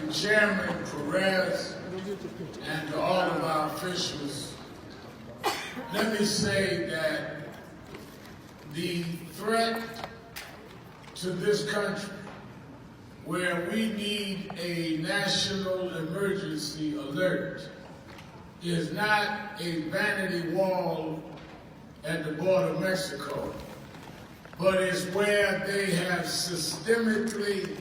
to Chairman Perez and to all of our officials, let me say that the threat to this country, where we need a national emergency alert, is not a vanity wall at the border of Mexico, but is where they have systemically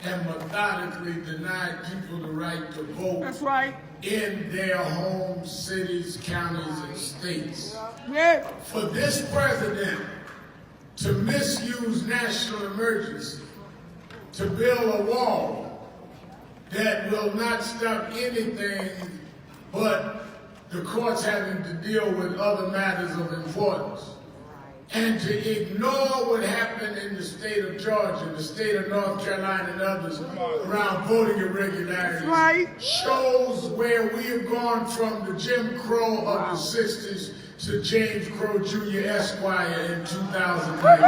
and methodically denied people the right to vote. That's right. In their home cities, counties, and states. Yeah. For this president to misuse national emergency to build a wall that will not stop anything but the courts having to deal with other matters of importance, and to ignore what happened in the state of Georgia, the state of North Carolina, and others around voting irregularities, right, shows where we have gone from the Jim Crow of the 60s to James Crow Jr. Esquire in 2019.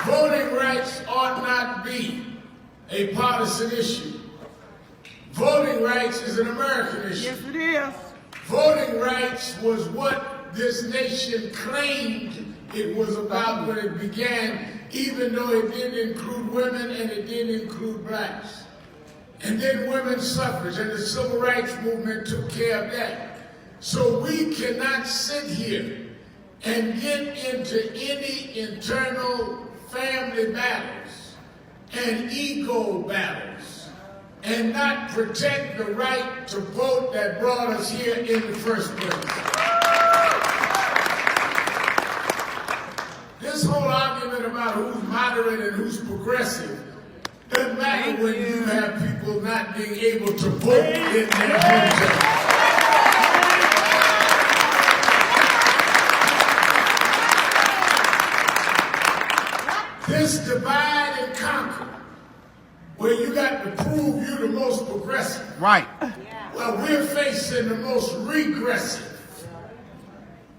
Voting rights ought not be a partisan issue. Voting rights is an American issue. Yes, it is. Voting rights was what this nation claimed it was about when it began, even though it didn't include women and it didn't include blacks. And then women's suffrage and the civil rights movement took care of that. So we cannot sit here and get into any internal family battles and ego battles and not protect the right to vote that brought us here in the first place. This whole argument about who's moderate and who's progressive doesn't matter when you have people not being able to vote in their hometown. This divide and conquer, where you got to prove you're the most progressive. Right. Well, we're facing the most regressive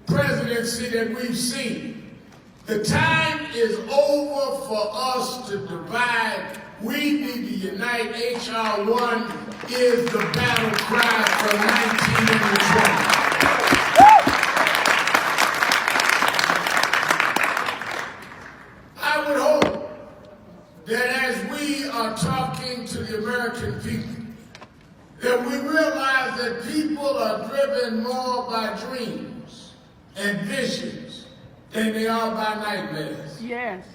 presidency that we've seen. The time is over for us to divide. We need to unite. H.R. 1 is the battle cry for 1920. I would hope that as we are talking to the American people, that we realize that people are driven more by dreams and visions than they are by nightmares. Yes.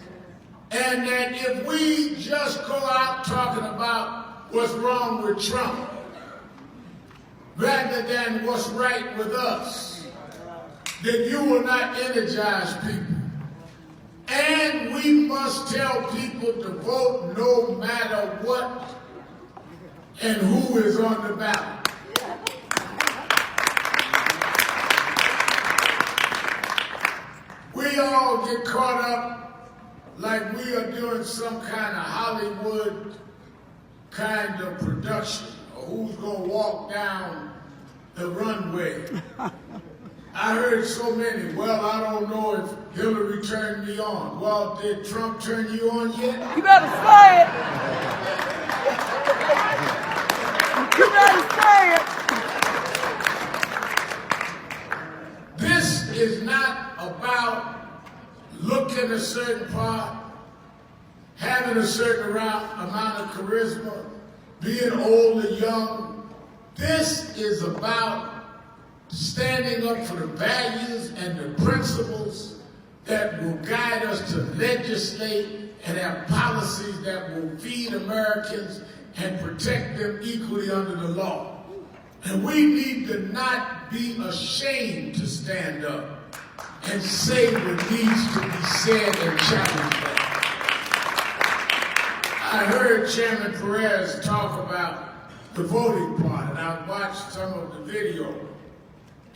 And that if we just go out talking about what's wrong with Trump, rather than what's right with us, then you will not energize people. And we must tell people to vote no matter what and who is on the ballot. We all get caught up like we are doing some kind of Hollywood kind of production, or who's going to walk down the runway. I heard so many, well, I don't know if Hillary turned me on. Well, did Trump turn you on yet? You better say it. You better say it. This is not about looking a certain part, having a certain amount of charisma, being old or young. This is about standing up for the values and the principles that will guide us to legislate and have policies that will feed Americans and protect them equally under the law. And we need to not be ashamed to stand up and say what needs to be said and challenge that. I heard Chairman Perez talk about the voting part, and I watched some of the video.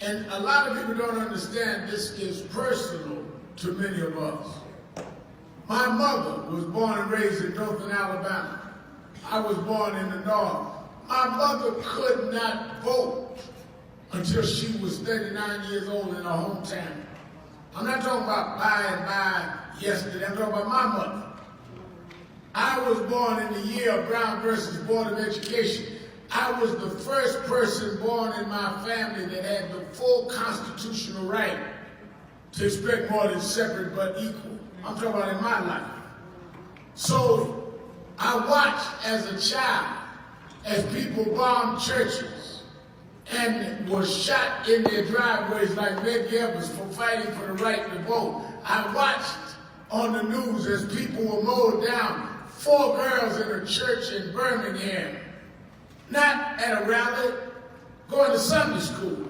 And a lot of people don't understand this is personal to many of us. My mother was born and raised in Dothan, Alabama. I was born in the North. My mother could not vote until she was 39 years old in her hometown. I'm not talking about by and by yesterday. I'm talking about my mother. I was born in the year of Brown versus Board of Education. I was the first person born in my family that had the full constitutional right to expect more than separate but equal. I'm talking about in my life. So I watched as a child as people bombed churches and were shot in their driveways like Medgar Evers for fighting for the right to vote. I watched on the news as people were mowed down, 4 girls in a church in Birmingham, not at a rally, going to Sunday school.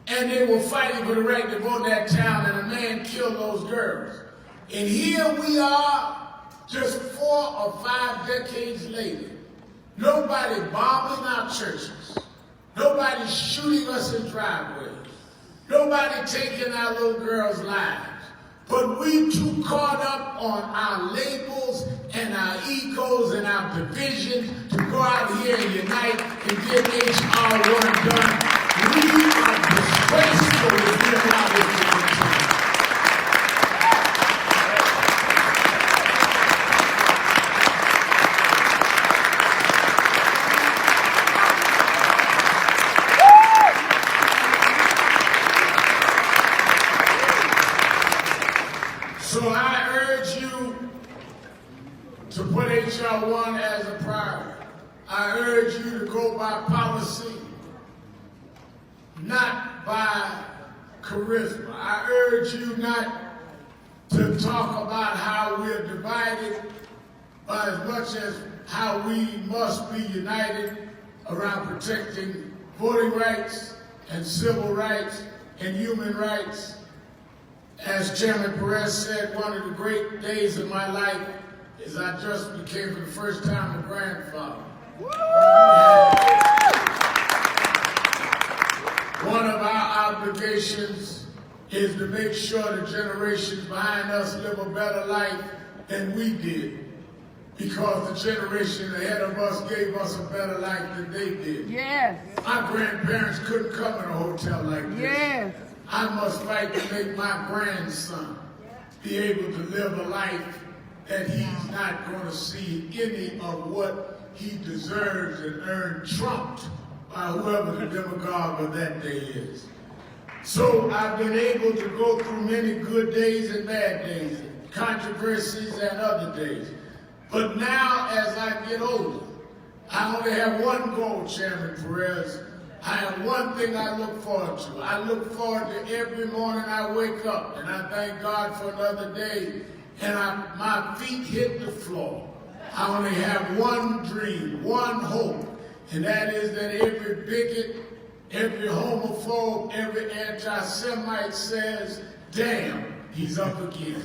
And they were fighting for the right to vote in that town, and a man killed those girls. And here we are, just 4 or 5 decades later, nobody bombing our churches, nobody shooting us in driveways, nobody taking our little girls' lives. But we too caught up on our labels and our egos and our divisions to go out here and unite and get HR 1 done. We are disgraceful if we allow this to continue. So I urge you to put HR 1 as a priority. I urge you to go by policy, not by charisma. I urge you not to talk about how we're divided, but as much as how we must be united around protecting voting rights and civil rights and human rights. As Chairman Perez said, one of the great days of my life is I just became for the first time a grandfather. One of our obligations is to make sure the generations behind us live a better life than we did, because the generation ahead of us gave us a better life than they did. Yes. My grandparents couldn't come in a hotel like this. Yes. I must fight to make my grandson be able to live a life that he's not going to see any of what he deserves and earned trumped by whoever the demagogue of that day is. So I've been able to go through many good days and bad days, controversies and other days. But now, as I get older, I only have one goal, Chairman Perez. I have one thing I look forward to. I look forward to every morning I wake up, and I thank God for another day, and my feet hit the floor. I only have one dream, one hope, and that is that every bigot, every homophobe, every anti-Semite says, damn, he's up again.